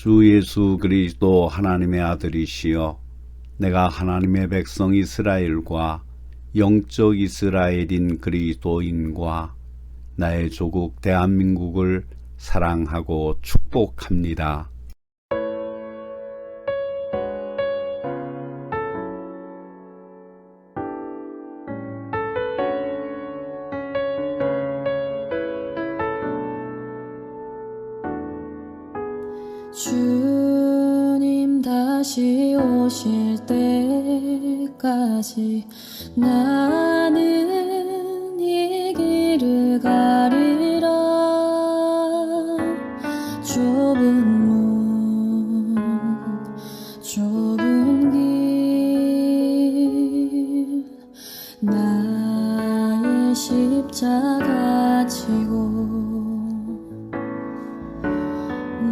주 예수 그리스도 하나님의 아들이시여, 내가 하나님의 백성 이스라엘과 영적 이스라엘인 그리스도인과 나의 조국 대한민국을 사랑하고 축복합니다. 주님 다시 오실 때까지 나는 이 길을 가리라. 좁은 문 좁은 길 나의 십자가 지고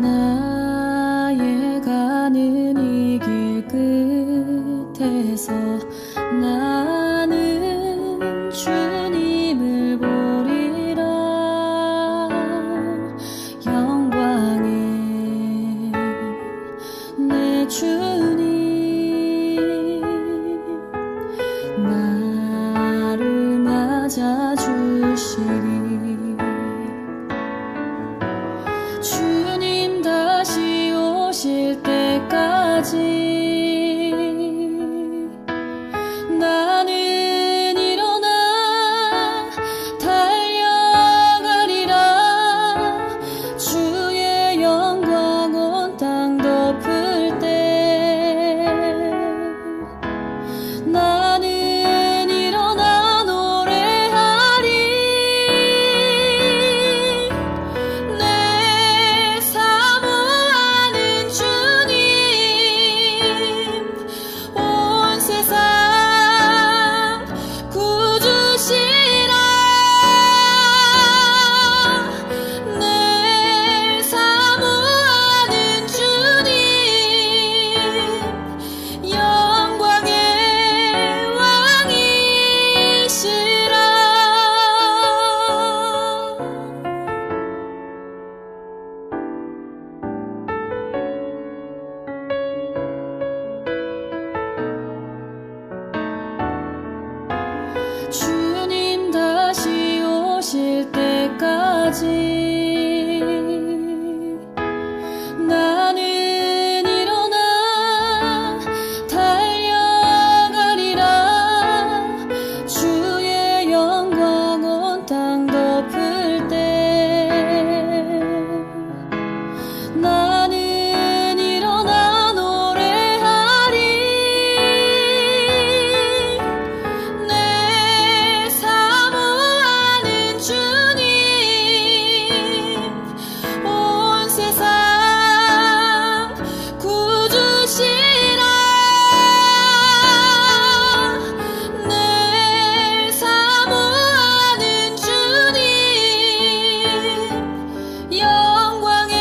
나의 가는 이 길 끝에서 나는 주님을 보리라. 영광의 내 주님 나를 맞아 주시리. 주님 다시 오실 때까지 나는 일어나 달려가리라. 주의 영광 온 땅 덮을 때 나는 일어나 노래하리. 내 사모하는 주님 온 세상 구주시라. 내 사모하는 주님 영광의 왕이시라. 주님 다시 오실 때까지 나는 일어나 달려가리라. 주의 영광 온 땅 덮을 때 나는 일어나 노래하리. 내 사모하는 주님 온 세상 구주시라. 내 사모하는 주님 영광의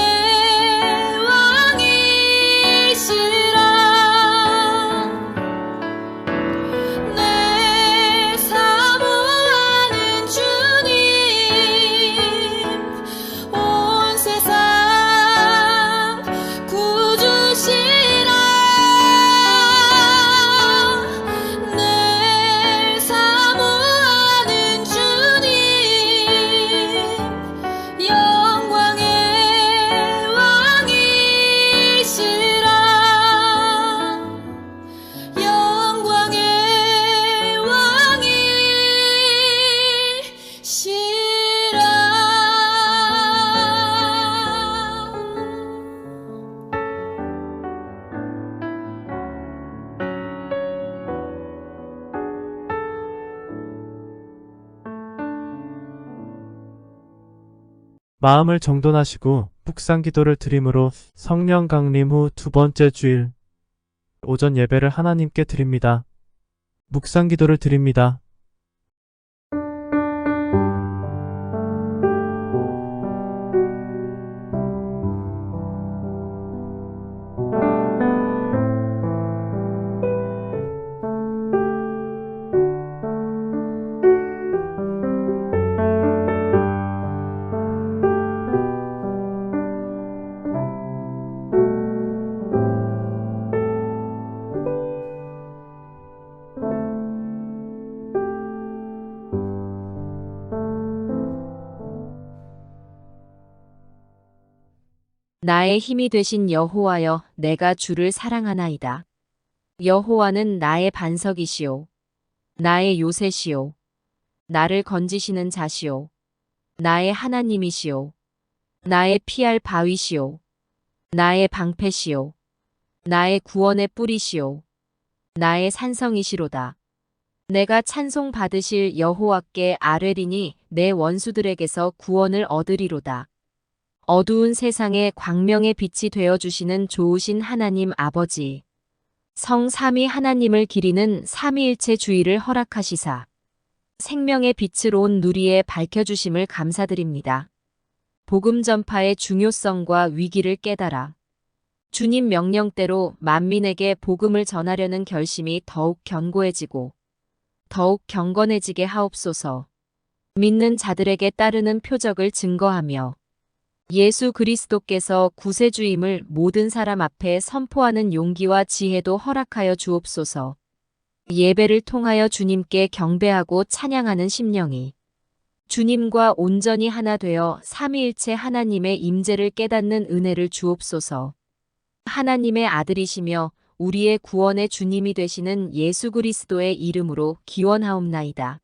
왕이시라. 내 사모하는 주님 온 세상 구주시라. 내 사모하는 주님 영광의 왕이시라. 영광의 왕이시라. 마음을 정돈하시고 묵상 기도를 드림으로 성령 강림 후 두 번째 주일 오전 예배를 하나님께 드립니다. 묵상 기도를 드립니다. 나의 힘이 되신 여호와여, 내가 주를 사랑하나이다. 여호와는 나의 반석이시오. 나의 요새시오. 나를 건지시는 자시오. 나의 하나님이시오. 나의 피할 바위시오. 나의 방패시오. 나의 구원의 뿌리시오. 나의 산성이시로다. 내가 찬송 받으실 여호와께 아뢰리니 내 원수들에게서 구원을 얻으리로다. 어두운 세상에 광명의 빛이 되어주시는 좋으신 하나님 아버지. 성 삼위 하나님을 기리는 삼위일체 주의를 허락하시사 생명의 빛을 온 누리에 밝혀주심을 감사드립니다. 복음 전파의 중요성과 위기를 깨달아 주님 명령대로 만민에게 복음을 전하려는 결심이 더욱 견고해지고 더욱 경건해지게 하옵소서. 믿는 자들에게 따르는 표적을 증거하며 예수 그리스도께서 구세주임을 모든 사람 앞에 선포하는 용기와 지혜도 허락하여 주옵소서. 예배를 통하여 주님께 경배하고 찬양하는 심령이 주님과 온전히 하나 되어 삼위일체 하나님의 임재를 깨닫는 은혜를 주옵소서. 하나님의 아들이시며 우리의 구원의 주님이 되시는 예수 그리스도의 이름으로 기원하옵나이다.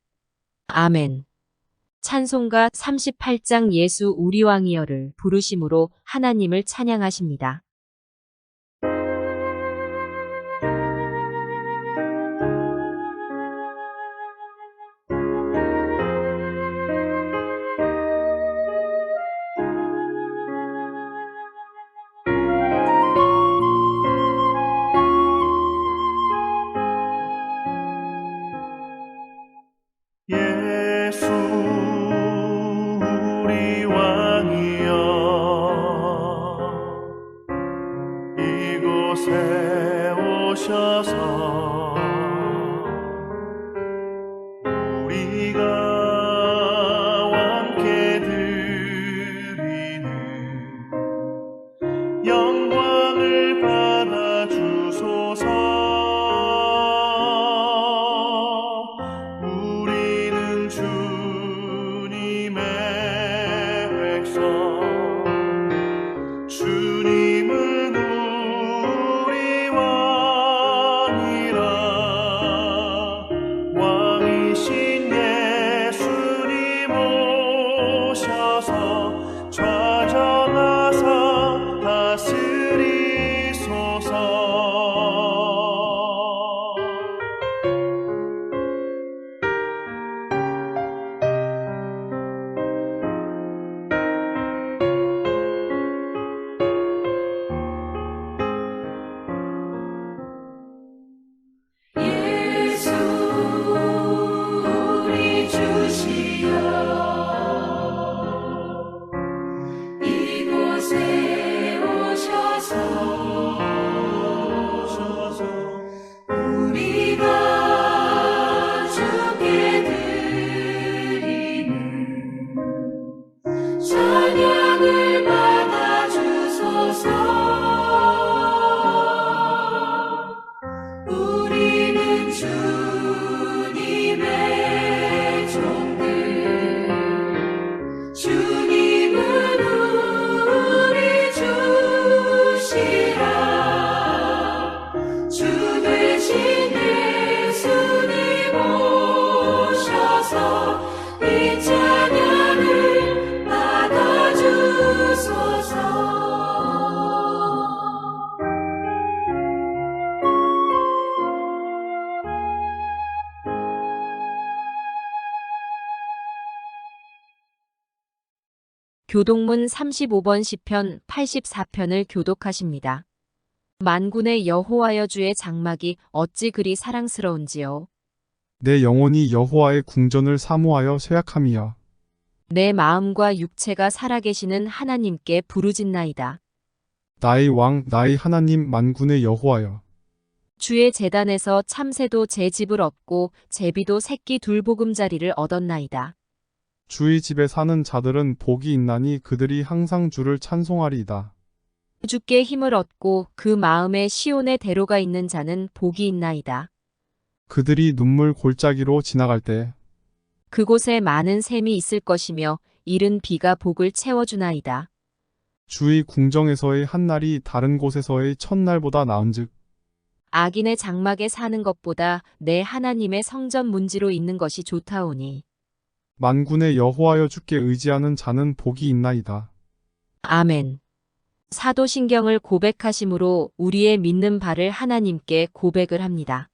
아멘. 찬송가 38장 예수 우리 왕이여를 부르심으로 하나님을 찬양하십니다. 예수 우리 왕이여 이곳에 오셔서 우리가 함께 드리는 영광을 받아 주소서. 우리는 주님의 백성, 주님은 우리 왕이라. 왕이신 예수님 오셔서 좌정하사 다스리소서. 예수 우리 주시여 이곳에 오셔서 우리가 주께 드리는 찬양을 받아 주소서. 우리는 주님의 종들, 주님은 우리 주시라. 주 되신 예수님 오셔서 이 찬양을 받아주소서. 교독문 35번 시편 84편을 교독하십니다. 만군의 여호와여, 주의 장막이 어찌 그리 사랑스러운지요. 내 영혼이 여호와의 궁전을 사모하여 쇠약함이야. 내 마음과 육체가 살아계시는 하나님께 부르짖나이다. 나의 왕, 나의 하나님, 만군의 여호와여. 주의 제단에서 참새도 제 집을 얻고 제비도 새끼 둘보금자리를 얻었나이다. 주의 집에 사는 자들은 복이 있나니 그들이 항상 주를 찬송하리이다. 주께 힘을 얻고 그 마음에 시온의 대로가 있는 자는 복이 있나이다. 그들이 눈물 골짜기로 지나갈 때 그곳에 많은 샘이 있을 것이며 이른 비가 복을 채워주나이다. 주의 궁정에서의 한 날이 다른 곳에서의 첫날보다 나은즉 악인의 장막에 사는 것보다 내 하나님의 성전 문지로 있는 것이 좋다오니. 만군의 여호와여 주께 의지하는 자는 복이 있나이다. 아멘. 사도신경을 고백하심으로 우리의 믿는 바를 하나님께 고백을 합니다.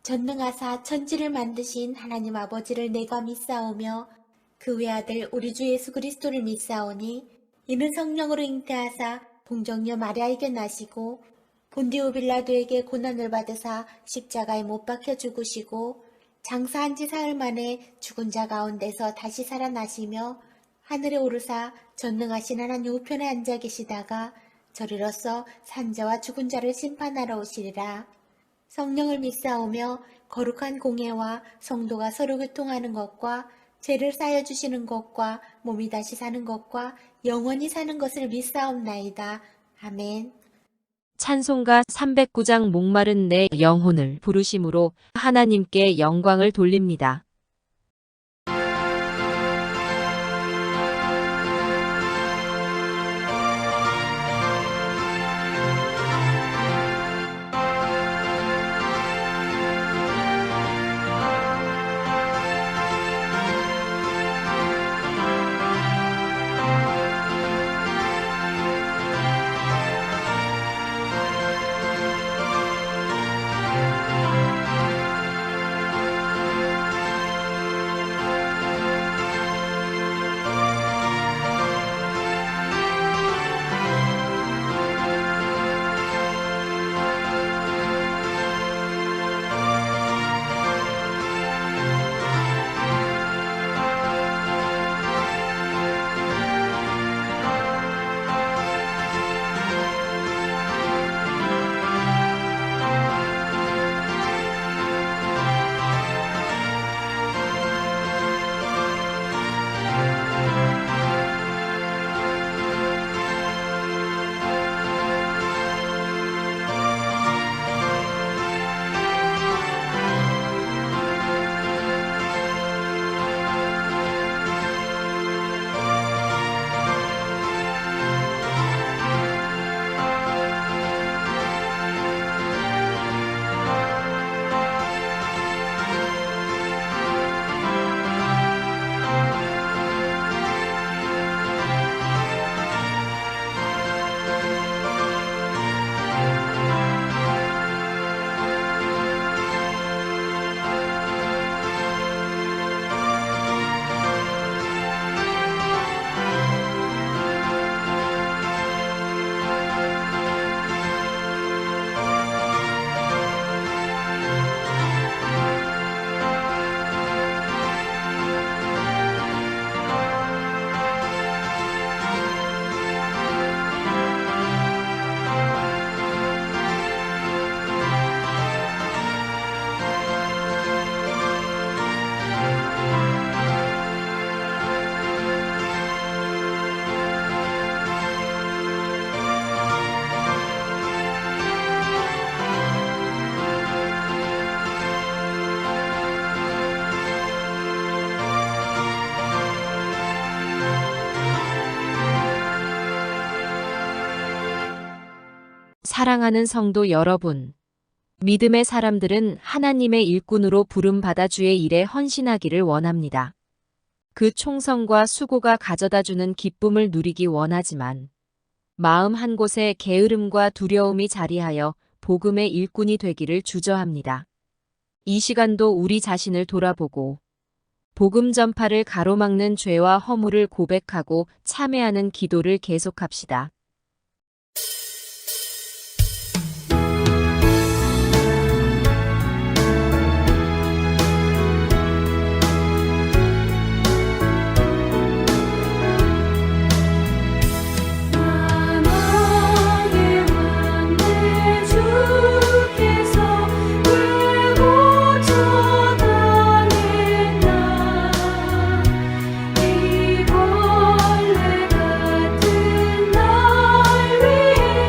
전능하사 천지를 만드신 하나님 아버지를 내가 믿사오며 그 외아들 우리 주 예수 그리스도를 믿사오니 이는 성령으로 잉태하사 동정녀 마리아에게 나시고 본디오 빌라도에게 고난을 받으사 십자가에 못 박혀 죽으시고 장사한 지 사흘 만에 죽은 자 가운데서 다시 살아나시며 하늘에 오르사 전능하신 하나님 우편에 앉아 계시다가 저리로서 산자와 죽은 자를 심판하러 오시리라. 성령을 믿사오며 거룩한 공예와 성도가 서로 교통하는 것과 죄를 쌓여 주시는 것과 몸이 다시 사는 것과 영원히 사는 것을 믿사옵나이다. 아멘. 찬송가 309장 목마른 내 영혼을 부르심으로 하나님께 영광을 돌립니다. 사랑하는 성도 여러분, 믿음의 사람들은 하나님의 일꾼으로 부름받아 주의 일에 헌신하기를 원합니다. 그 충성과 수고가 가져다주는 기쁨을 누리기 원하지만 마음 한 곳에 게으름과 두려움이 자리하여 복음의 일꾼이 되기를 주저합니다. 이 시간도 우리 자신을 돌아보고 복음 전파를 가로막는 죄와 허물을 고백하고 참회하는 기도를 계속합시다. 만왕의 왕내 주께서 불고 쳐다냈나 이 벌레 같은 날 위해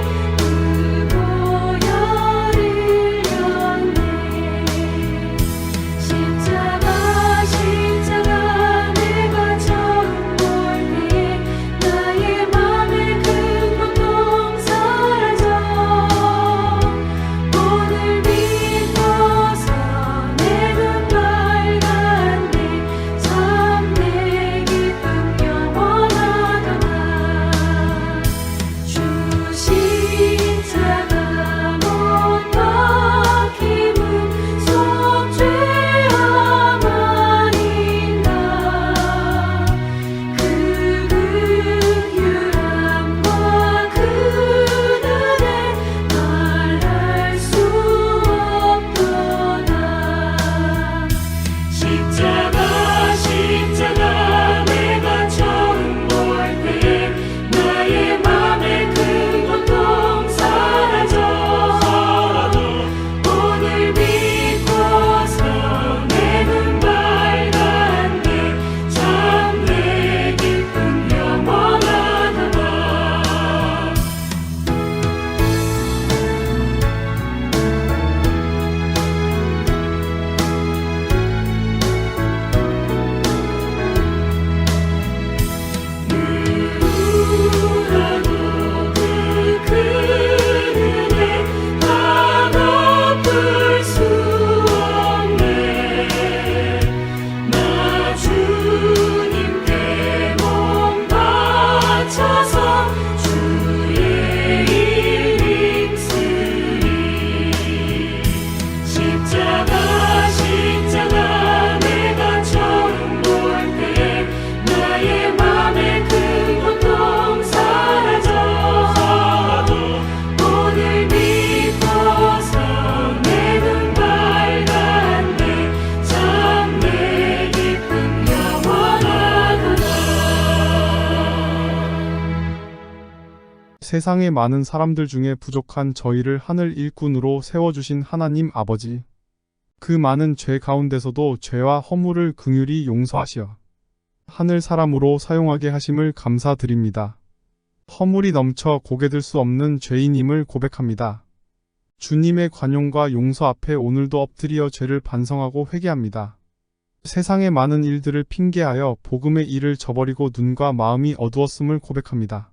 세상의 많은 사람들 중에 부족한 저희를 하늘 일꾼으로 세워주신 하나님 아버지. 그 많은 죄 가운데서도 죄와 허물을 긍휼히 용서하시어 하늘 사람으로 사용하게 하심을 감사드립니다. 허물이 넘쳐 고개 들 수 없는 죄인임을 고백합니다. 주님의 관용과 용서 앞에 오늘도 엎드려 죄를 반성하고 회개합니다. 세상의 많은 일들을 핑계하여 복음의 일을 저버리고 눈과 마음이 어두웠음을 고백합니다.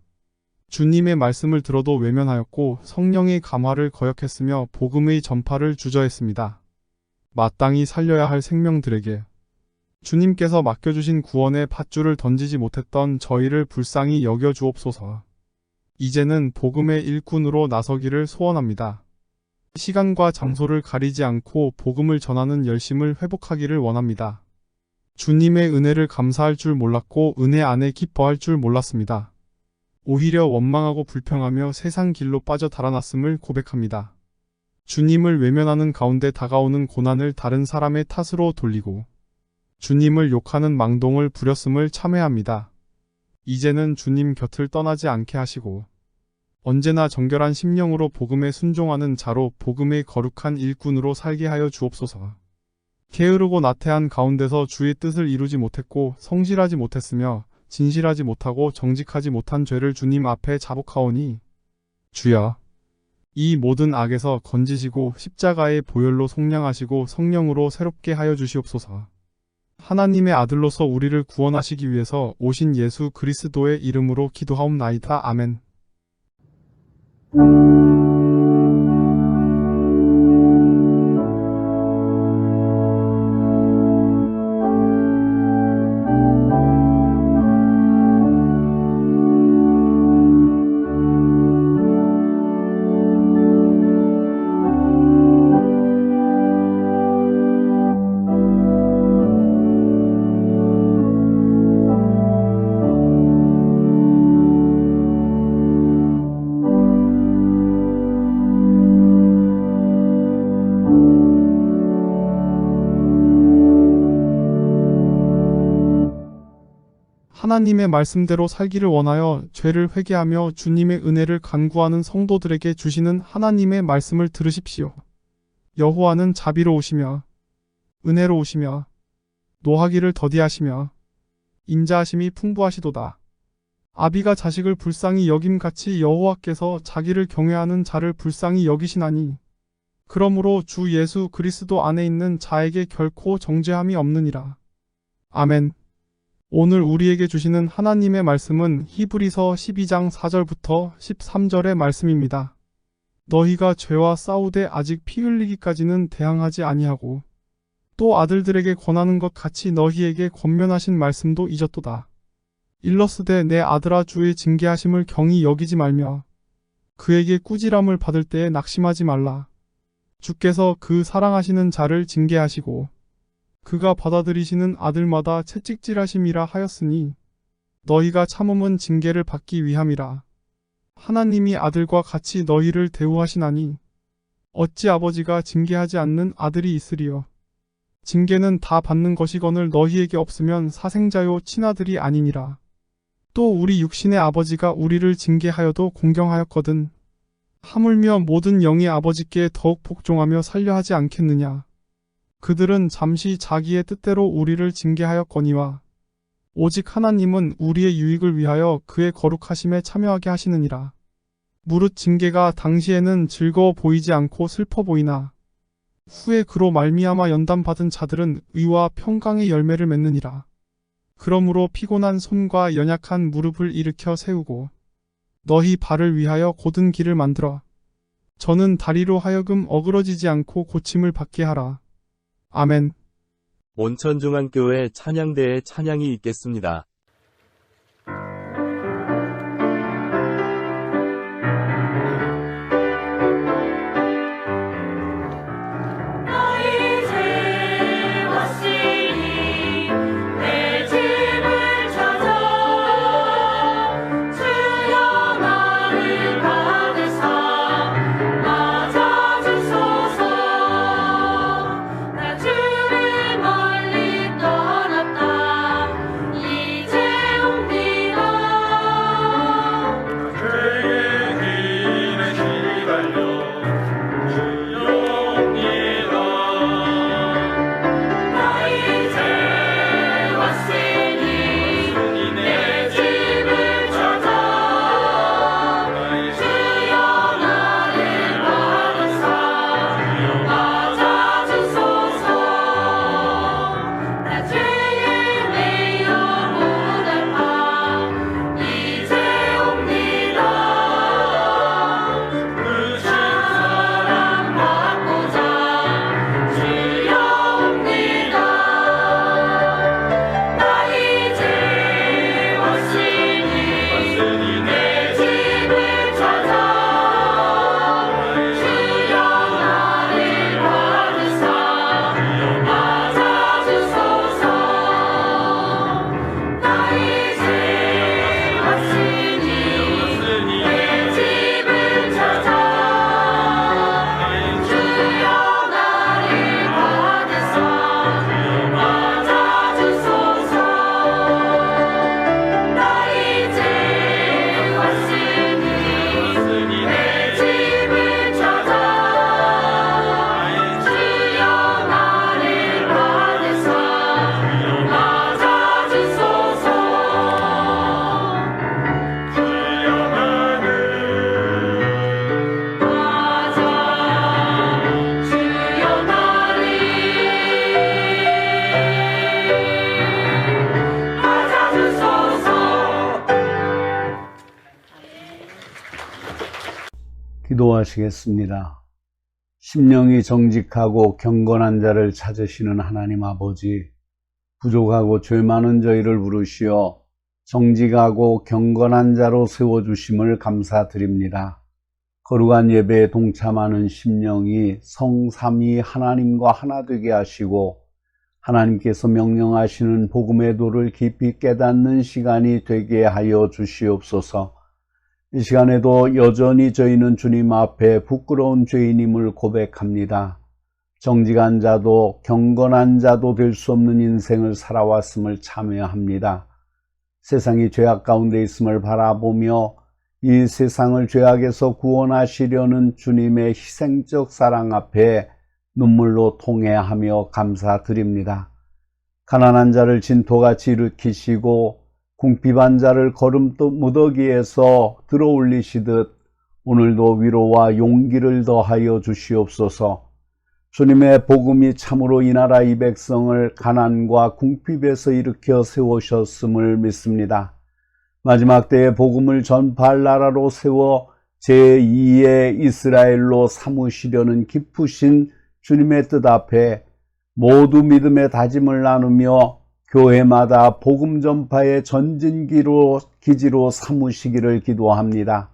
주님의 말씀을 들어도 외면하였고 성령의 감화를 거역했으며 복음의 전파를 주저했습니다. 마땅히 살려야 할 생명들에게 주님께서 맡겨주신 구원의 밧줄을 던지지 못했던 저희를 불쌍히 여겨주옵소서. 이제는 복음의 일꾼으로 나서기를 소원합니다. 시간과 장소를 가리지 않고 복음을 전하는 열심을 회복하기를 원합니다. 주님의 은혜를 감사할 줄 몰랐고 은혜 안에 기뻐할 줄 몰랐습니다. 오히려 원망하고 불평하며 세상 길로 빠져 달아났음을 고백합니다. 주님을 외면하는 가운데 다가오는 고난을 다른 사람의 탓으로 돌리고 주님을 욕하는 망동을 부렸음을 참회합니다. 이제는 주님 곁을 떠나지 않게 하시고 언제나 정결한 심령으로 복음에 순종하는 자로 복음의 거룩한 일꾼으로 살게 하여 주옵소서. 게으르고 나태한 가운데서 주의 뜻을 이루지 못했고 성실하지 못했으며 진실하지 못하고 정직하지 못한 죄를 주님 앞에 자복하오니 주여 이 모든 악에서 건지시고 십자가의 보혈로 속량하시고 성령으로 새롭게 하여 주시옵소서. 하나님의 아들로서 우리를 구원하시기 위해서 오신 예수 그리스도의 이름으로 기도하옵나이다. 아멘. 하나님의 말씀대로 살기를 원하여 죄를 회개하며 주님의 은혜를 간구하는 성도들에게 주시는 하나님의 말씀을 들으십시오. 여호와는 자비로우시며 은혜로우시며 노하기를 더디하시며 인자하심이 풍부하시도다. 아비가 자식을 불쌍히 여김같이 여호와께서 자기를 경외하는 자를 불쌍히 여기시나니 그러므로 주 예수 그리스도 안에 있는 자에게 결코 정죄함이 없느니라. 아멘. 오늘 우리에게 주시는 하나님의 말씀은 히브리서 12장 4절부터 13절의 말씀입니다. 너희가 죄와 싸우되 아직 피 흘리기까지는 대항하지 아니하고 또 아들들에게 권하는 것 같이 너희에게 권면하신 말씀도 잊었도다. 일러스되 내 아들아 주의 징계하심을 경히 여기지 말며 그에게 꾸지람을 받을 때에 낙심하지 말라. 주께서 그 사랑하시는 자를 징계하시고 그가 받아들이시는 아들마다 채찍질하심이라 하였으니 너희가 참음은 징계를 받기 위함이라. 하나님이 아들과 같이 너희를 대우하시나니 어찌 아버지가 징계하지 않는 아들이 있으리요. 징계는 다 받는 것이거늘 너희에게 없으면 사생자요 친아들이 아니니라. 또 우리 육신의 아버지가 우리를 징계하여도 공경하였거든 하물며 모든 영의 아버지께 더욱 복종하며 살려 하지 않겠느냐. 그들은 잠시 자기의 뜻대로 우리를 징계하였거니와 오직 하나님은 우리의 유익을 위하여 그의 거룩하심에 참여하게 하시느니라. 무릇 징계가 당시에는 즐거워 보이지 않고 슬퍼 보이나 후에 그로 말미암아 연단받은 자들은 의와 평강의 열매를 맺느니라. 그러므로 피곤한 손과 연약한 무릎을 일으켜 세우고 너희 발을 위하여 곧은 길을 만들어 저는 다리로 하여금 어그러지지 않고 고침을 받게 하라. 아멘. 온천중앙교회 찬양대에 찬양이 있겠습니다. 너희 죄 왔으니 내 집을 찾아 주여 나를 받으사 맞아주소서. 나 주를 멀리 떠났다 이제 기도하시겠습니다. 심령이 정직하고 경건한 자를 찾으시는 하나님 아버지, 부족하고 죄 많은 저희를 부르시어 정직하고 경건한 자로 세워주심을 감사드립니다. 거룩한 예배에 동참하는 심령이 성삼위 하나님과 하나 되게 하시고 하나님께서 명령하시는 복음의 도를 깊이 깨닫는 시간이 되게 하여 주시옵소서. 이 시간에도 여전히 저희는 주님 앞에 부끄러운 죄인임을 고백합니다. 정직한 자도 경건한 자도 될 수 없는 인생을 살아왔음을 참여합니다. 세상이 죄악 가운데 있음을 바라보며 이 세상을 죄악에서 구원하시려는 주님의 희생적 사랑 앞에 눈물로 통회하며 감사드립니다. 가난한 자를 진토같이 일으키시고 궁핍한 자를 무더기에서 들어올리시듯 오늘도 위로와 용기를 더하여 주시옵소서. 주님의 복음이 참으로 이 나라 이 백성을 가난과 궁핍에서 일으켜 세우셨음을 믿습니다. 마지막 때에 복음을 전파할 나라로 세워 제2의 이스라엘로 삼으시려는 깊으신 주님의 뜻 앞에 모두 믿음의 다짐을 나누며 교회마다 복음 전파의 기지로 삼으시기를 기도합니다.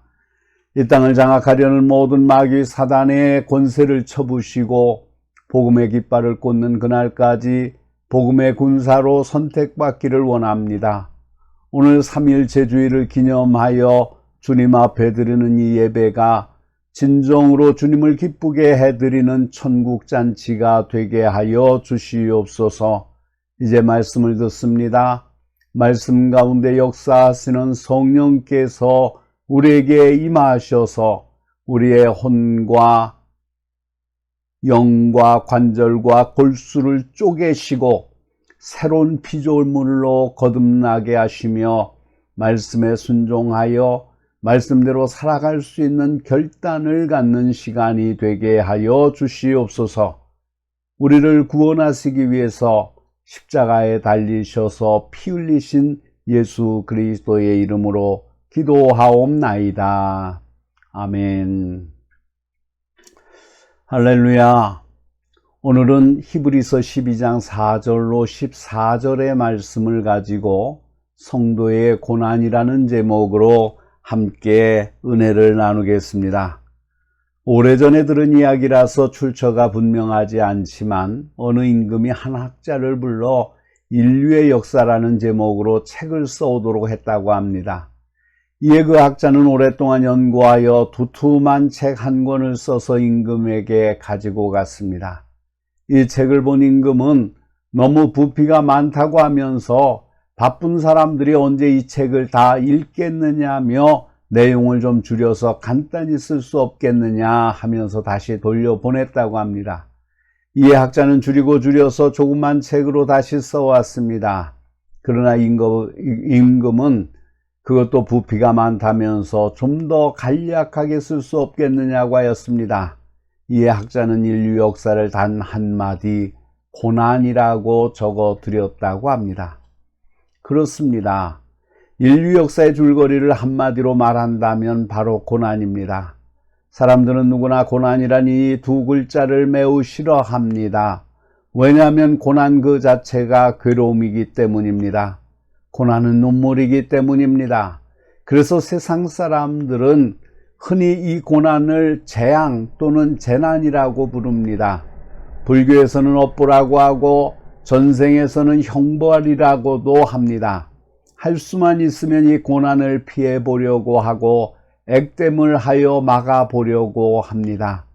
이 땅을 장악하려는 모든 마귀 사단의 권세를 쳐부시고 복음의 깃발을 꽂는 그날까지 복음의 군사로 선택받기를 원합니다. 오늘 3일 제주일을 기념하여 주님 앞에 드리는 이 예배가 진정으로 주님을 기쁘게 해드리는 천국잔치가 되게 하여 주시옵소서. 이제 말씀을 듣습니다. 말씀 가운데 역사하시는 성령께서 우리에게 임하셔서 우리의 혼과 영과 관절과 골수를 쪼개시고 새로운 피조물로 거듭나게 하시며 말씀에 순종하여 말씀대로 살아갈 수 있는 결단을 갖는 시간이 되게 하여 주시옵소서. 우리를 구원하시기 위해서 십자가에 달리셔서 피 흘리신 예수 그리스도의 이름으로 기도하옵나이다. 아멘. 할렐루야. 오늘은 히브리서 12장 4절로 14절의 말씀을 가지고 성도의 고난이라는 제목으로 함께 은혜를 나누겠습니다. 오래전에 들은 이야기라서 출처가 분명하지 않지만 어느 임금이 한 학자를 불러 인류의 역사라는 제목으로 책을 써오도록 했다고 합니다. 이에 그 학자는 오랫동안 연구하여 두툼한 책 한 권을 써서 임금에게 가지고 갔습니다. 이 책을 본 임금은 너무 부피가 많다고 하면서 바쁜 사람들이 언제 이 책을 다 읽겠느냐며 내용을 좀 줄여서 간단히 쓸 수 없겠느냐 하면서 다시 돌려보냈다고 합니다. 이에 학자는 줄여서 조그만 책으로 다시 써왔습니다. 그러나 임금은 그것도 부피가 많다면서 좀 더 간략하게 쓸 수 없겠느냐고 하였습니다. 이에 학자는 인류 역사를 단 한마디 고난이라고 적어 드렸다고 합니다. 그렇습니다. 인류 역사의 줄거리를 한마디로 말한다면 바로 고난입니다. 사람들은 누구나 고난이란 이 두 글자를 매우 싫어합니다. 왜냐하면 고난 그 자체가 괴로움이기 때문입니다. 고난은 눈물이기 때문입니다. 그래서 세상 사람들은 흔히 이 고난을 재앙 또는 재난이라고 부릅니다. 불교에서는 업보라고 하고 전생에서는 형벌이라고도 합니다. 할 수만 있으면 이 고난을 피해 보려고 하고 액땜을 하여 막아 보려고 합니다.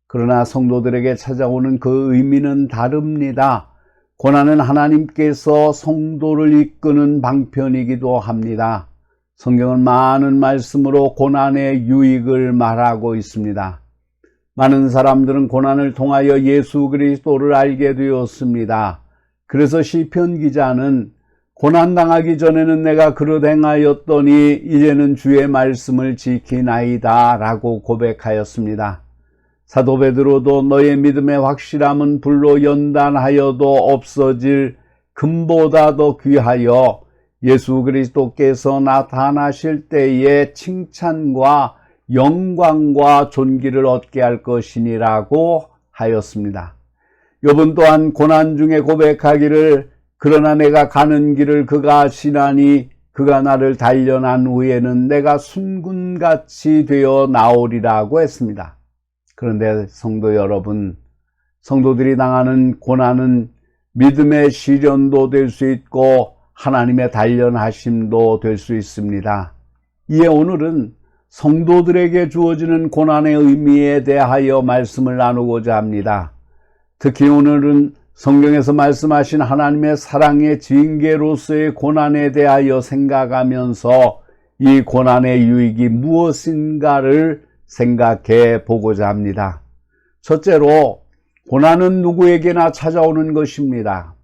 그러나 성도들에게 찾아오는 그 의미는 다릅니다. 고난은 하나님께서 성도를 이끄는 방편이기도 합니다. 성경은 많은 말씀으로 고난의 유익을 말하고 있습니다. 많은 사람들은 고난을 통하여 예수 그리스도를 알게 되었습니다. 그래서 시편 기자는 고난당하기 전에는 내가 그릇 행하였더니 이제는 주의 말씀을 지키나이다 라고 고백하였습니다. 사도 베드로도 너의 믿음의 확실함은 불로 연단하여도 없어질 금보다 더 귀하여 예수 그리스도께서 나타나실 때의 칭찬과 영광과 존귀를 얻게 할 것이니라고 하였습니다. 욥은 또한 고난 중에 고백하기를 그러나 내가 가는 길을 그가 아시나니 그가 나를 단련한 후에는 내가 순금같이 되어 나오리라고 했습니다. 그런데 성도 여러분, 성도들이 당하는 고난은 믿음의 시련도 될 수 있고 하나님의 단련하심도 될 수 있습니다. 이에 오늘은 성도들에게 주어지는 고난의 의미에 대하여 말씀을 나누고자 합니다. 특히 오늘은 성경에서 말씀하신 하나님의 사랑의 징계로서의 고난에 대하여 생각하면서 이 고난의 유익이 무엇인가를 생각해 보고자 합니다. 첫째로, 고난은 누구에게나 찾아오는 것입니다.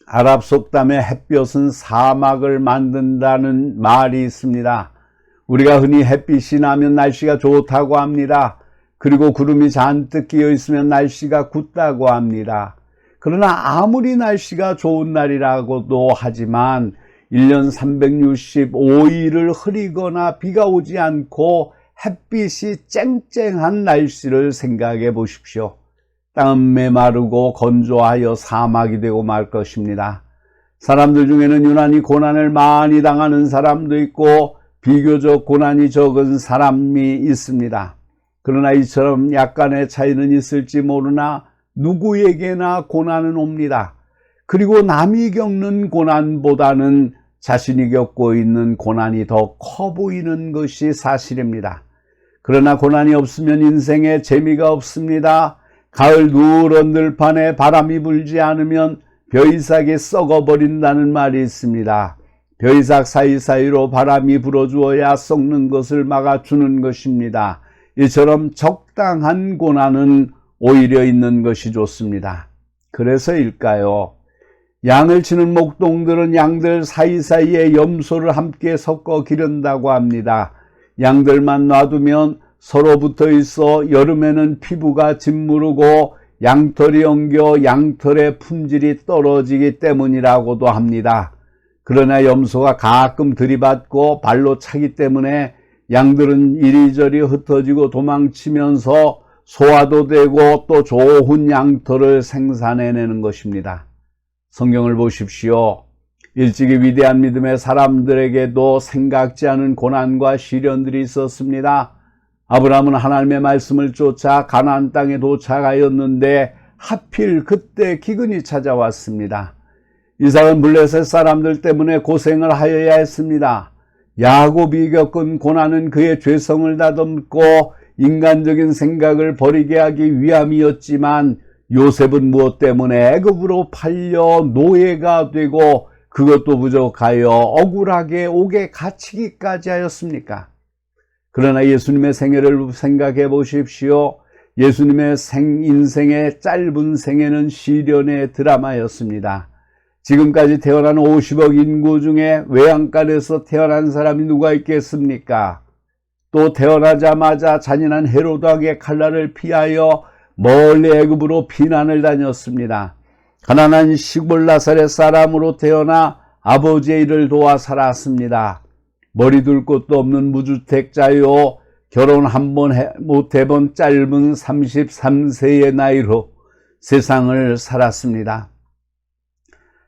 아랍 속담에 햇볕은 사막을 만든다는 말이 있습니다. 우리가 흔히 햇빛이 나면 날씨가 좋다고 합니다. 그리고 구름이 잔뜩 끼어 있으면 날씨가 굳다고 합니다. 그러나 아무리 날씨가 좋은 날이라고도 하지만 1년 365일을 흐리거나 비가 오지 않고 햇빛이 쨍쨍한 날씨를 생각해 보십시오. 땅은 메마르고 건조하여 사막이 되고 말 것입니다. 사람들 중에는 유난히 고난을 많이 당하는 사람도 있고 비교적 고난이 적은 사람이 있습니다. 그러나 이처럼 약간의 차이는 있을지 모르나 누구에게나 고난은 옵니다. 그리고 남이 겪는 고난보다는 자신이 겪고 있는 고난이 더 커 보이는 것이 사실입니다. 그러나 고난이 없으면 인생에 재미가 없습니다. 가을 누런 들판에 바람이 불지 않으면 벼이삭이 썩어버린다는 말이 있습니다. 벼이삭 사이사이로 바람이 불어주어야 썩는 것을 막아주는 것입니다. 이처럼 적당한 고난은 오히려 있는 것이 좋습니다. 그래서일까요? 양을 치는 목동들은 양들 사이사이에 염소를 함께 섞어 기른다고 합니다. 양들만 놔두면 서로 붙어 있어 여름에는 피부가 짓무르고 양털이 엉겨 양털의 품질이 떨어지기 때문이라고도 합니다. 그러나 염소가 가끔 들이받고 발로 차기 때문에 양들은 이리저리 흩어지고 도망치면서 소화도 되고 또 좋은 양털을 생산해내는 것입니다. 성경을 보십시오. 일찍이 위대한 믿음의 사람들에게도 생각지 않은 고난과 시련들이 있었습니다. 아브라함은 하나님의 말씀을 쫓아 가나안 땅에 도착하였는데 하필 그때 기근이 찾아왔습니다. 이삭은 블레셋 사람들 때문에 고생을 하여야 했습니다. 야곱이 겪은 고난은 그의 죄성을 다듬고 인간적인 생각을 버리게 하기 위함이었지만 요셉은 무엇 때문에 애굽으로 팔려 노예가 되고 그것도 부족하여 억울하게 옥에 갇히기까지 하였습니까? 그러나 예수님의 생애를 생각해 보십시오. 예수님의 인생의 짧은 생애는 시련의 드라마였습니다. 지금까지 태어난 50억 인구 중에 외양간에서 태어난 사람이 누가 있겠습니까? 또 태어나자마자 잔인한 헤로드 왕의 칼날을 피하여 멀리 애굽으로 피난을 다녔습니다. 가난한 시골 나사렛 사람으로 태어나 아버지의 일을 도와 살았습니다. 머리 둘 곳도 없는 무주택자요, 결혼 한 번 못 해본 짧은 33세의 나이로 세상을 살았습니다.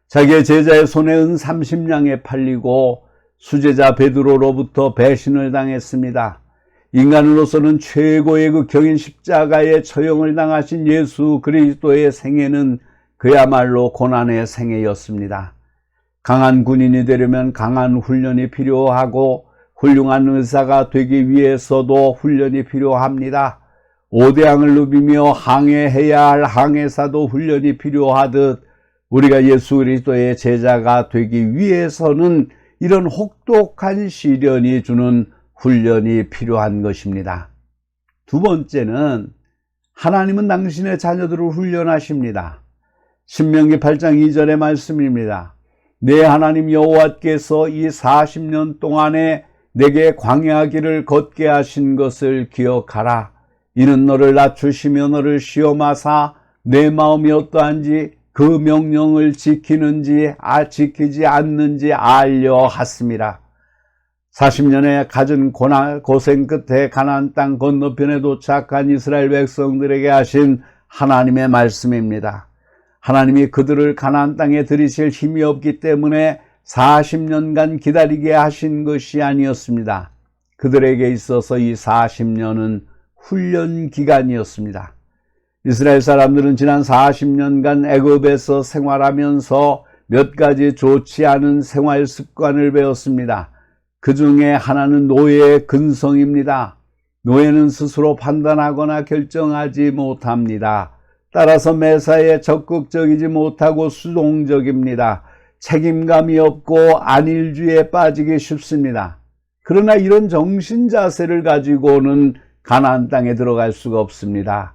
자기의 제자의 손에 은 30냥에 팔리고 수제자 베드로로부터 배신을 당했습니다. 인간으로서는 최고의 극형인 십자가의 처형을 당하신 예수 그리스도의 생애는 그야말로 고난의 생애였습니다. 강한 군인이 되려면 강한 훈련이 필요하고 훌륭한 의사가 되기 위해서도 훈련이 필요합니다. 오대양을 누비며 항해해야 할 항해사도 훈련이 필요하듯 우리가 예수 그리스도의 제자가 되기 위해서는 이런 혹독한 시련이 주는 훈련이 필요한 것입니다. 두 번째는 하나님은 당신의 자녀들을 훈련하십니다. 신명기 8장 2절의 말씀입니다. 내 하나님 여호와께서 이 40년 동안에 내게 광야 길을 걷게 하신 것을 기억하라. 이는 너를 낮추시며 너를 시험하사 내 마음이 어떠한지 그 명령을 지키는지 지키지 않는지 알려 하심이라. 40년의 갖은 고생 끝에 가나안 땅 건너편에 도착한 이스라엘 백성들에게 하신 하나님의 말씀입니다. 하나님이 그들을 가나안 땅에 들이실 힘이 없기 때문에 40년간 기다리게 하신 것이 아니었습니다. 그들에게 있어서 이 40년은 훈련 기간이었습니다. 이스라엘 사람들은 지난 40년간 애굽에서 생활하면서 몇 가지 좋지 않은 생활 습관을 배웠습니다. 그 중에 하나는 노예의 근성입니다. 노예는 스스로 판단하거나 결정하지 못합니다. 따라서 매사에 적극적이지 못하고 수동적입니다. 책임감이 없고 안일주의에 빠지기 쉽습니다. 그러나 이런 정신 자세를 가지고는 가나안 땅에 들어갈 수가 없습니다.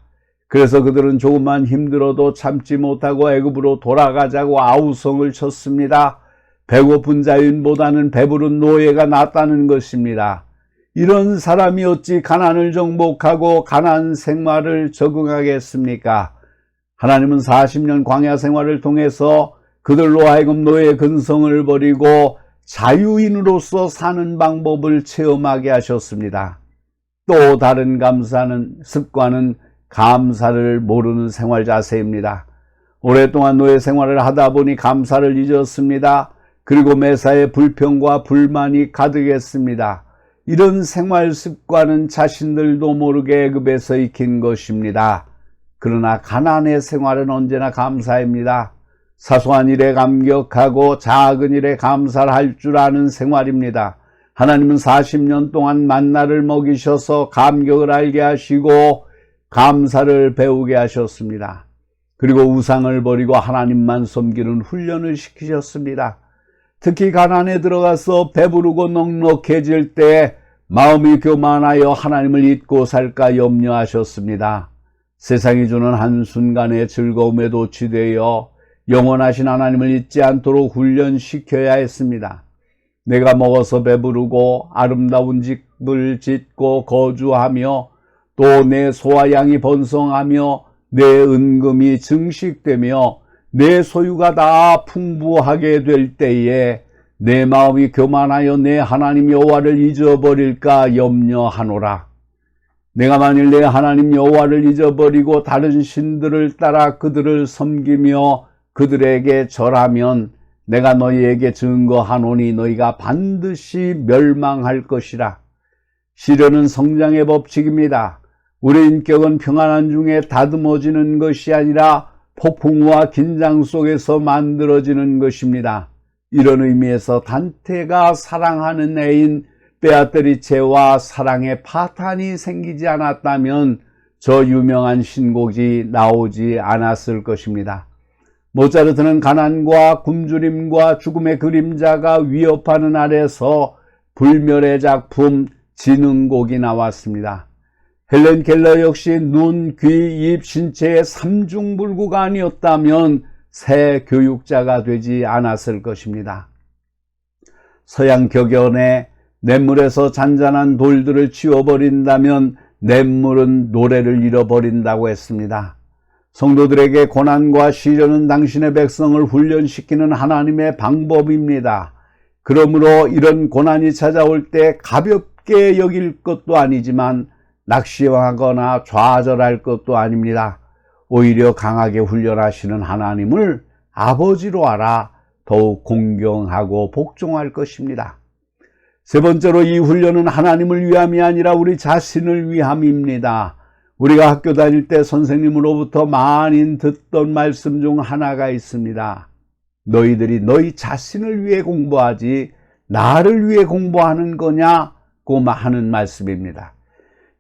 그래서 그들은 조금만 힘들어도 참지 못하고 애굽으로 돌아가자고 아우성을 쳤습니다. 배고픈 자유인보다는 배부른 노예가 낫다는 것입니다. 이런 사람이 어찌 가나안을 정복하고 가나안 생활을 적응하겠습니까? 하나님은 40년 광야 생활을 통해서 그들로 하여금 노예 근성을 버리고 자유인으로서 사는 방법을 체험하게 하셨습니다. 또 다른 습관은 감사를 모르는 생활 자세입니다. 오랫동안 노예 생활을 하다 보니 감사를 잊었습니다. 그리고 매사에 불평과 불만이 가득했습니다. 이런 생활 습관은 자신들도 모르게 애굽에서 익힌 것입니다. 그러나 가나안의 생활은 언제나 감사입니다. 사소한 일에 감격하고 작은 일에 감사를 할 줄 아는 생활입니다. 하나님은 40년 동안 만나를 먹이셔서 감격을 알게 하시고 감사를 배우게 하셨습니다. 그리고 우상을 버리고 하나님만 섬기는 훈련을 시키셨습니다. 특히 가나안에 들어가서 배부르고 넉넉해질 때 마음이 교만하여 하나님을 잊고 살까 염려하셨습니다. 세상이 주는 한순간의 즐거움에 도취되어 영원하신 하나님을 잊지 않도록 훈련시켜야 했습니다. 내가 먹어서 배부르고 아름다운 집을 짓고 거주하며 또 내 소와 양이 번성하며 내 은금이 증식되며 내 소유가 다 풍부하게 될 때에 내 마음이 교만하여 내 하나님 여호와를 잊어버릴까 염려하노라. 내가 만일 내 하나님 여호와를 잊어버리고 다른 신들을 따라 그들을 섬기며 그들에게 절하면 내가 너희에게 증거하노니 너희가 반드시 멸망할 것이라. 시련은 성장의 법칙입니다. 우리 인격은 평안한 중에 다듬어지는 것이 아니라 폭풍우와 긴장 속에서 만들어지는 것입니다. 이런 의미에서 단테가 사랑하는 애인 베아트리체와 사랑의 파탄이 생기지 않았다면 저 유명한 신곡이 나오지 않았을 것입니다. 모차르트는 가난과 굶주림과 죽음의 그림자가 위협하는 아래서 불멸의 작품 지능곡이 나왔습니다. 헬렌 켈러 역시 눈, 귀, 입, 신체의 삼중불구가 아니었다면 새 교육자가 되지 않았을 것입니다. 서양 격언에 냇물에서 잔잔한 돌들을 치워버린다면 냇물은 노래를 잃어버린다고 했습니다. 성도들에게 고난과 시련은 당신의 백성을 훈련시키는 하나님의 방법입니다. 그러므로 이런 고난이 찾아올 때 가볍게 여길 것도 아니지만 낙심하거나 좌절할 것도 아닙니다. 오히려 강하게 훈련하시는 하나님을 아버지로 알아 더욱 공경하고 복종할 것입니다. 세 번째로 이 훈련은 하나님을 위함이 아니라 우리 자신을 위함입니다. 우리가 학교 다닐 때 선생님으로부터 많이 듣던 말씀 중 하나가 있습니다. 너희들이 너희 자신을 위해 공부하지 나를 위해 공부하는 거냐고 하는 말씀입니다.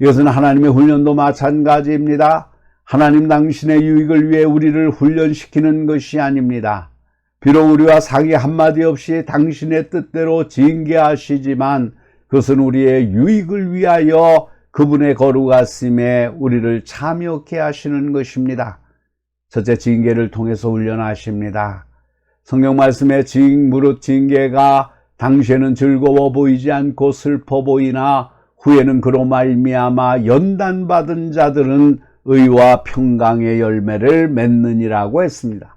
이것은 하나님의 훈련도 마찬가지입니다. 하나님 당신의 유익을 위해 우리를 훈련시키는 것이 아닙니다. 비록 우리와 상의 한마디 없이 당신의 뜻대로 징계하시지만 그것은 우리의 유익을 위하여 그분의 거룩하심에 우리를 참여케 하시는 것입니다. 첫째, 징계를 통해서 훈련하십니다. 성경 말씀에 무릇 징계가 당시에는 즐거워 보이지 않고 슬퍼 보이나 후에는 그로 말미암아 연단받은 자들은 의와 평강의 열매를 맺느니라고 했습니다.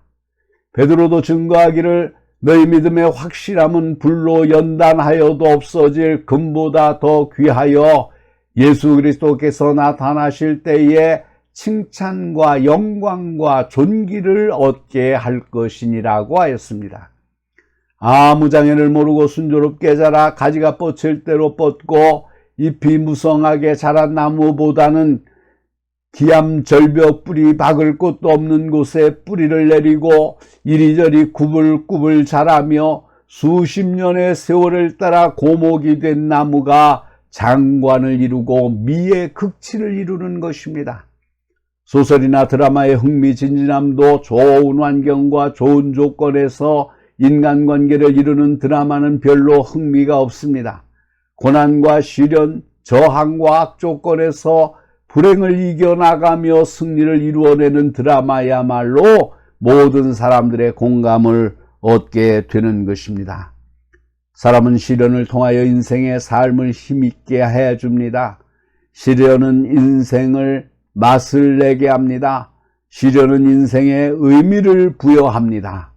베드로도 증거하기를 너희 믿음의 확실함은 불로 연단하여도 없어질 금보다 더 귀하여 예수 그리스도께서 나타나실 때에 칭찬과 영광과 존귀를 얻게 할 것이니라고 하였습니다. 아무 장애를 모르고 순조롭게 자라 가지가 뻗칠 대로 뻗고 잎이 무성하게 자란 나무보다는 기암 절벽 뿌리 박을 곳도 없는 곳에 뿌리를 내리고 이리저리 구불구불 자라며 수십 년의 세월을 따라 고목이 된 나무가 장관을 이루고 미의 극치를 이루는 것입니다. 소설이나 드라마의 흥미진진함도 좋은 환경과 좋은 조건에서 인간관계를 이루는 드라마는 별로 흥미가 없습니다. 고난과 시련, 저항과 악조건에서 불행을 이겨나가며 승리를 이루어내는 드라마야말로 모든 사람들의 공감을 얻게 되는 것입니다. 사람은 시련을 통하여 인생의 삶을 힘있게 해줍니다. 시련은 인생을 맛을 내게 합니다. 시련은 인생에 의미를 부여합니다.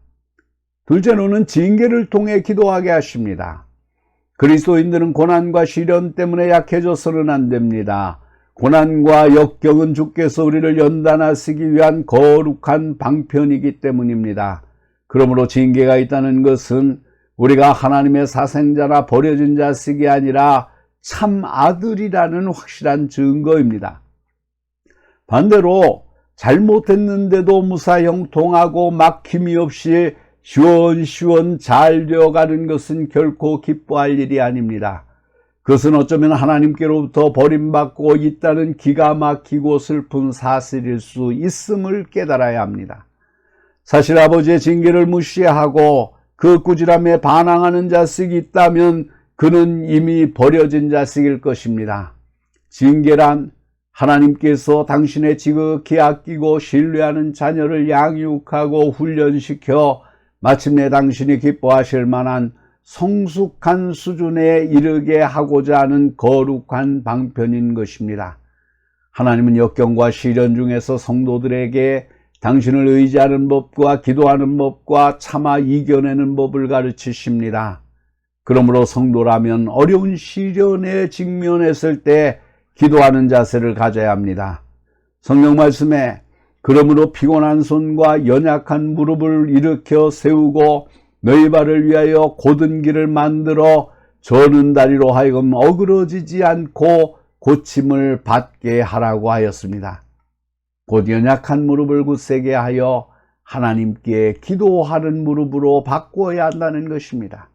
둘째로는 징계를 통해 기도하게 하십니다. 그리스도인들은 고난과 시련 때문에 약해져서는 안 됩니다. 고난과 역경은 주께서 우리를 연단하시기 위한 거룩한 방편이기 때문입니다. 그러므로 징계가 있다는 것은 우리가 하나님의 사생자나 버려진 자식이 아니라 참 아들이라는 확실한 증거입니다. 반대로 잘못했는데도 무사형통하고 막힘이 없이 시원시원 잘 되어가는 것은 결코 기뻐할 일이 아닙니다. 그것은 어쩌면 하나님께로부터 버림받고 있다는 기가 막히고 슬픈 사실일 수 있음을 깨달아야 합니다. 사실 아버지의 징계를 무시하고 그 꾸지람에 반항하는 자식이 있다면 그는 이미 버려진 자식일 것입니다. 징계란 하나님께서 당신의 지극히 아끼고 신뢰하는 자녀를 양육하고 훈련시켜 마침내 당신이 기뻐하실 만한 성숙한 수준에 이르게 하고자 하는 거룩한 방편인 것입니다. 하나님은 역경과 시련 중에서 성도들에게 당신을 의지하는 법과 기도하는 법과 참아 이겨내는 법을 가르치십니다. 그러므로 성도라면 어려운 시련에 직면했을 때 기도하는 자세를 가져야 합니다. 성경 말씀에 그러므로 피곤한 손과 연약한 무릎을 일으켜 세우고 너희 발을 위하여 곧은 길을 만들어 저는 다리로 하여금 어그러지지 않고 고침을 받게 하라고 하였습니다. 곧 연약한 무릎을 굳세게 하여 하나님께 기도하는 무릎으로 바꾸어야 한다는 것입니다.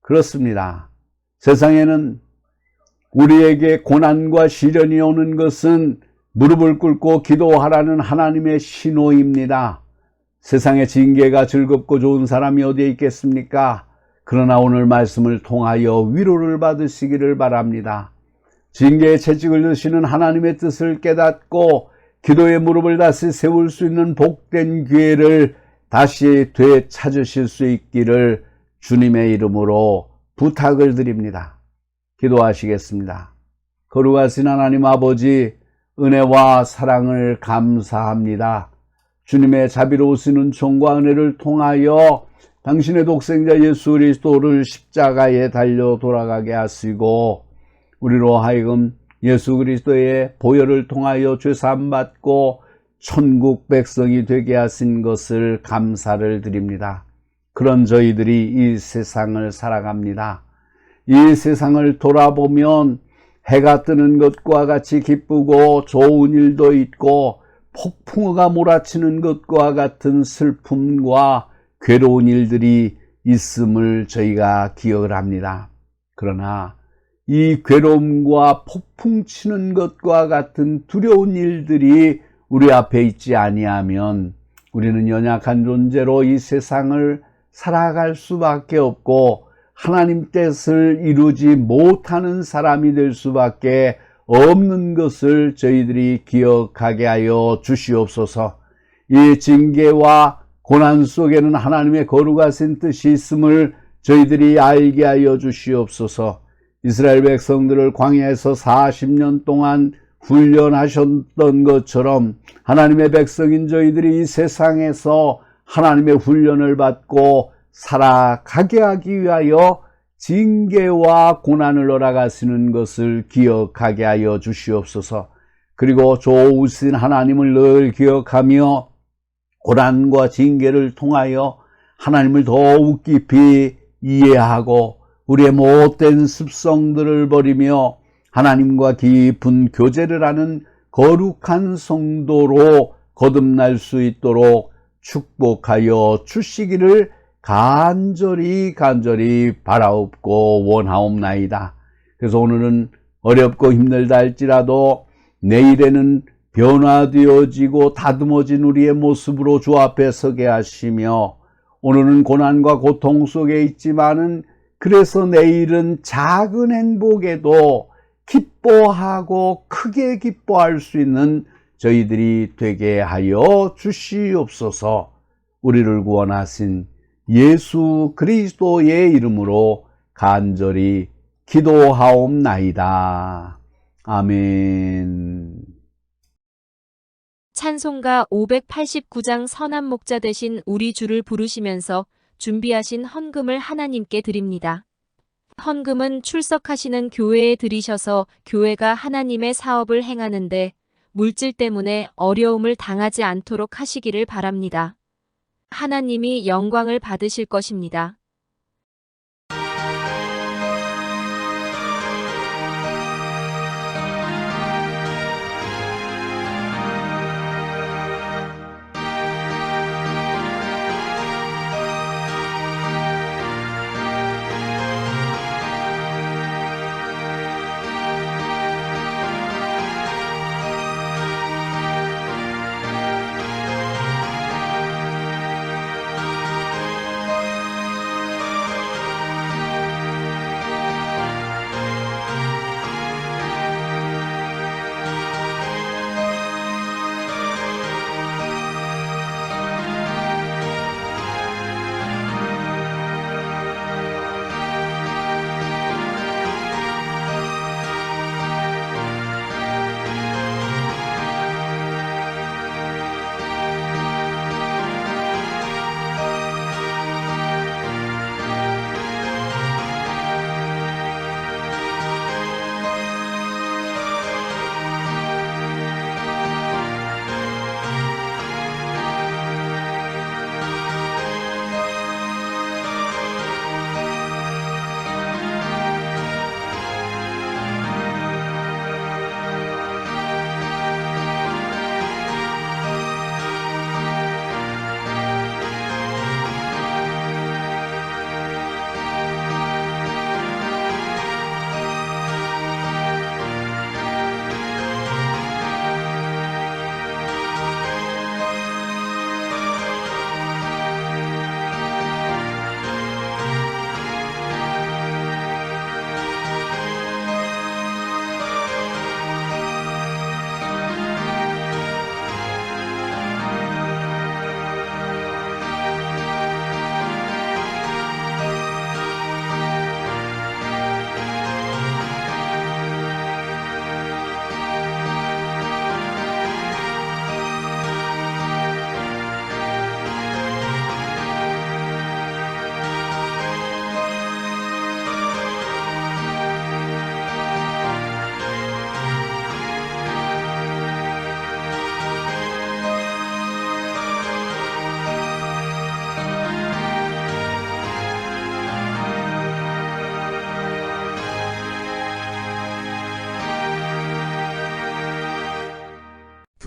그렇습니다. 세상에는 우리에게 고난과 시련이 오는 것은 무릎을 꿇고 기도하라는 하나님의 신호입니다. 세상의 징계가 즐겁고 좋은 사람이 어디에 있겠습니까? 그러나 오늘 말씀을 통하여 위로를 받으시기를 바랍니다. 징계의 채찍을 드시는 하나님의 뜻을 깨닫고 기도의 무릎을 다시 세울 수 있는 복된 기회를 다시 되찾으실 수 있기를 주님의 이름으로 부탁을 드립니다. 기도하시겠습니다. 거룩하신 하나님 아버지, 은혜와 사랑을 감사합니다. 주님의 자비로우신 은총과 은혜를 통하여 당신의 독생자 예수 그리스도를 십자가에 달려 돌아가게 하시고 우리로 하여금 예수 그리스도의 보혈을 통하여 죄사함 받고 천국 백성이 되게 하신 것을 감사를 드립니다. 그런 저희들이 이 세상을 살아갑니다. 이 세상을 돌아보면 해가 뜨는 것과 같이 기쁘고 좋은 일도 있고 폭풍우가 몰아치는 것과 같은 슬픔과 괴로운 일들이 있음을 저희가 기억을 합니다. 그러나 이 괴로움과 폭풍 치는 것과 같은 두려운 일들이 우리 앞에 있지 아니하면 우리는 연약한 존재로 이 세상을 살아갈 수밖에 없고 하나님 뜻을 이루지 못하는 사람이 될 수밖에 없는 것을 저희들이 기억하게 하여 주시옵소서. 이 징계와 고난 속에는 하나님의 거룩하신 뜻이 있음을 저희들이 알게 하여 주시옵소서. 이스라엘 백성들을 광야에서 40년 동안 훈련하셨던 것처럼 하나님의 백성인 저희들이 이 세상에서 하나님의 훈련을 받고 살아가게 하기 위하여 징계와 고난을 허락하시는 것을 기억하게 하여 주시옵소서. 그리고 좋으신 하나님을 늘 기억하며 고난과 징계를 통하여 하나님을 더욱 깊이 이해하고 우리의 못된 습성들을 버리며 하나님과 깊은 교제를 하는 거룩한 성도로 거듭날 수 있도록 축복하여 주시기를 간절히 바라옵고 원하옵나이다. 그래서 오늘은 어렵고 힘들다 할지라도 내일에는 변화되어지고 다듬어진 우리의 모습으로 주 앞에 서게 하시며, 오늘은 고난과 고통 속에 있지만은 그래서 내일은 작은 행복에도 기뻐하고 크게 기뻐할 수 있는 저희들이 되게 하여 주시옵소서. 우리를 구원하신 예수 그리스도의 이름으로 간절히 기도하옵나이다. 아멘. 찬송가 589장 선한 목자 되신 우리 주를 부르시면서 준비하신 헌금을 하나님께 드립니다. 헌금은 출석하시는 교회에 드리셔서 교회가 하나님의 사업을 행하는데 물질 때문에 어려움을 당하지 않도록 하시기를 바랍니다. 하나님이 영광을 받으실 것입니다.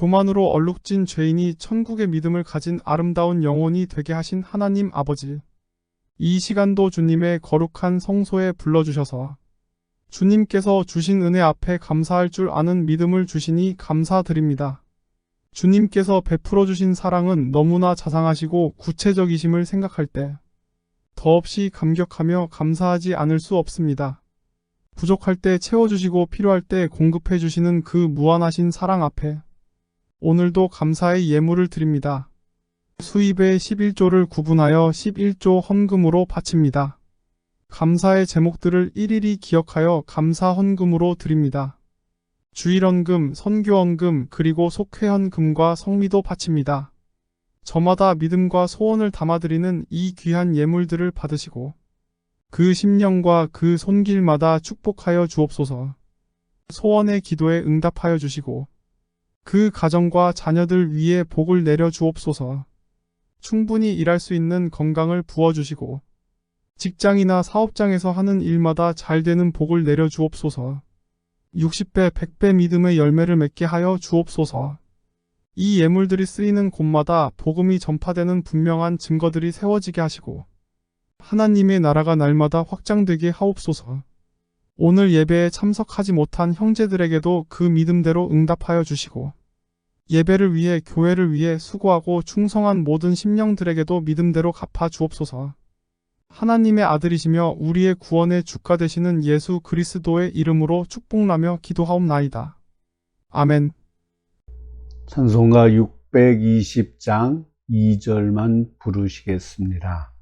교만으로 얼룩진 죄인이 천국의 믿음을 가진 아름다운 영혼이 되게 하신 하나님 아버지, 이 시간도 주님의 거룩한 성소에 불러주셔서 주님께서 주신 은혜 앞에 감사할 줄 아는 믿음을 주시니 감사드립니다. 주님께서 베풀어 주신 사랑은 너무나 자상하시고 구체적이심을 생각할 때 더없이 감격하며 감사하지 않을 수 없습니다. 부족할 때 채워주시고 필요할 때 공급해 주시는 그 무한하신 사랑 앞에 오늘도 감사의 예물을 드립니다. 수입의 11조를 구분하여 11조 헌금으로 바칩니다. 감사의 제목들을 일일이 기억하여 감사 헌금으로 드립니다. 주일헌금, 선교헌금, 그리고 속회헌금과 성미도 바칩니다. 저마다 믿음과 소원을 담아드리는 이 귀한 예물들을 받으시고 그 심령과 그 손길마다 축복하여 주옵소서. 소원의 기도에 응답하여 주시고 그 가정과 자녀들 위에 복을 내려 주옵소서. 충분히 일할 수 있는 건강을 부어주시고 직장이나 사업장에서 하는 일마다 잘 되는 복을 내려 주옵소서. 60배, 100배 믿음의 열매를 맺게 하여 주옵소서. 이 예물들이 쓰이는 곳마다 복음이 전파되는 분명한 증거들이 세워지게 하시고 하나님의 나라가 날마다 확장되게 하옵소서. 오늘 예배에 참석하지 못한 형제들에게도 그 믿음대로 응답하여 주시고 예배를 위해 교회를 위해 수고하고 충성한 모든 심령들에게도 믿음대로 갚아 주옵소서. 하나님의 아들이시며 우리의 구원의 주가 되시는 예수 그리스도의 이름으로 축복나며 기도하옵나이다. 아멘. 찬송가 620장 2절만 부르시겠습니다.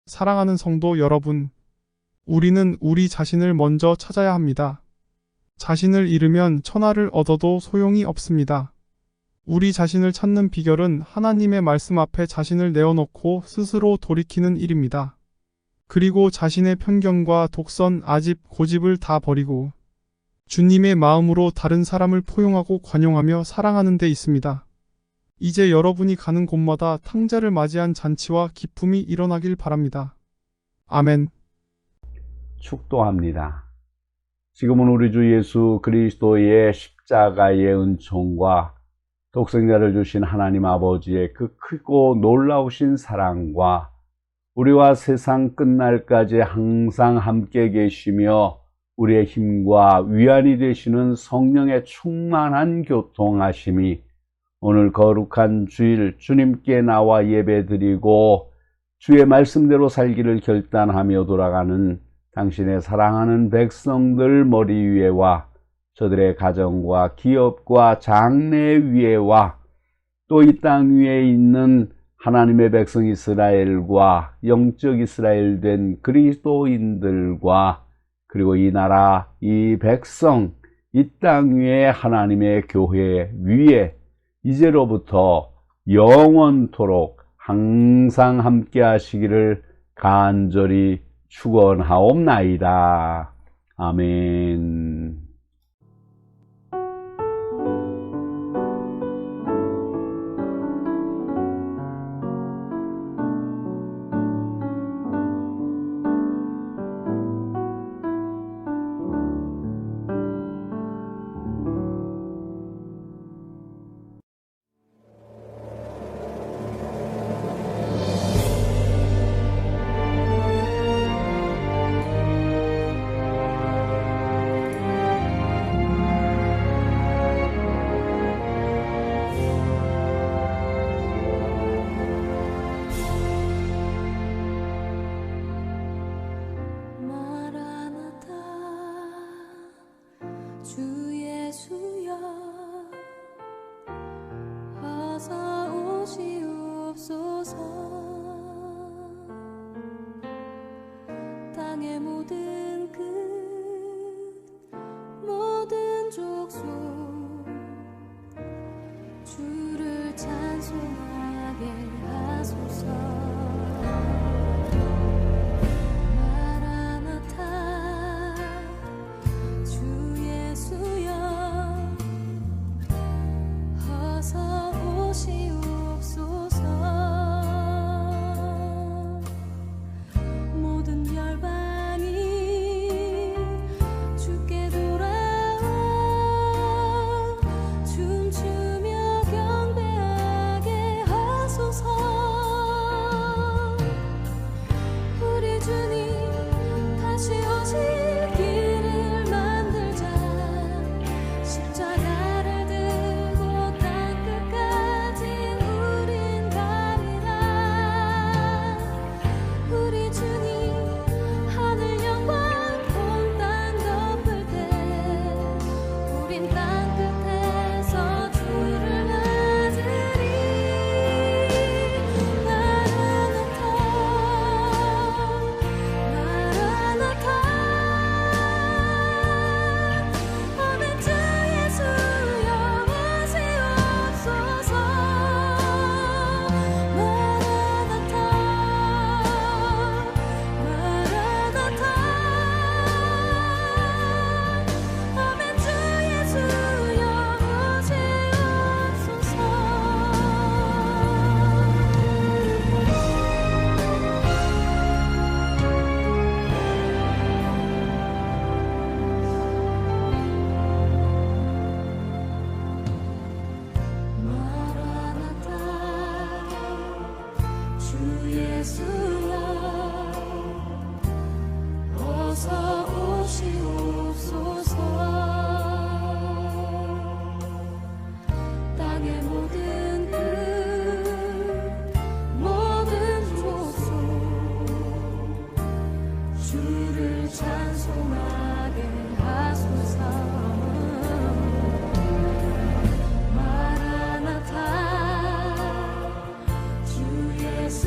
사랑하는 성도 여러분, 우리는 우리 자신을 먼저 찾아야 합니다. 자신을 잃으면 천하를 얻어도 소용이 없습니다. 우리 자신을 찾는 비결은 하나님의 말씀 앞에 자신을 내어놓고 스스로 돌이키는 일입니다. 그리고 자신의 편견과 독선, 아집, 고집을 다 버리고 주님의 마음으로 다른 사람을 포용하고 관용하며 사랑하는 데 있습니다. 이제 여러분이 가는 곳마다 탕자를 맞이한 잔치와 기쁨이 일어나길 바랍니다. 아멘. 축도합니다. 지금은 우리 주 예수 그리스도의 십자가의 은총과 독생자를 주신 하나님 아버지의 그 크고 놀라우신 사랑과 우리와 세상 끝날까지 항상 함께 계시며 우리의 힘과 위안이 되시는 성령의 충만한 교통하심이 오늘 거룩한 주일 주님께 나와 예배드리고 주의 말씀대로 살기를 결단하며 돌아가는 당신의 사랑하는 백성들 머리 위에와 저들의 가정과 기업과 장래 위에와 또 이 땅 위에 있는 하나님의 백성 이스라엘과 영적 이스라엘 된 그리스도인들과 그리고 이 나라, 이 백성, 이 땅 위에 하나님의 교회 위에 이제로부터 영원토록 항상 함께 하시기를 간절히 축원하옵나이다. 아멘. 마라나타 주 예수여 어서 오시옵소서 땅의 모든 끝 모든 족속 주를 찬송하게 하소서. 마라나타 주 예수여 어서 오시옵소서. 모든 열방이 주께 돌아와 춤추며 경배하게 하소서. 우리 주님 다시 오실 길을 만들자. 십자가를 들고 땅끝까지 우린 가리라. 우리 주님 하늘 영광 온 땅 덮을 때 우린 땅끝에서 주를 맞으리. 마라나타 마라나타 아멘. 주 예수여 오시옵소서. 마라나타 마라나타 아멘. 주 예수여 오시옵소서. 마라나타 주 예수여 어서 오시옵소서. 땅의 모든 끝 모든 족속 주를 찬송하게 하소서. 마라나타 주 예수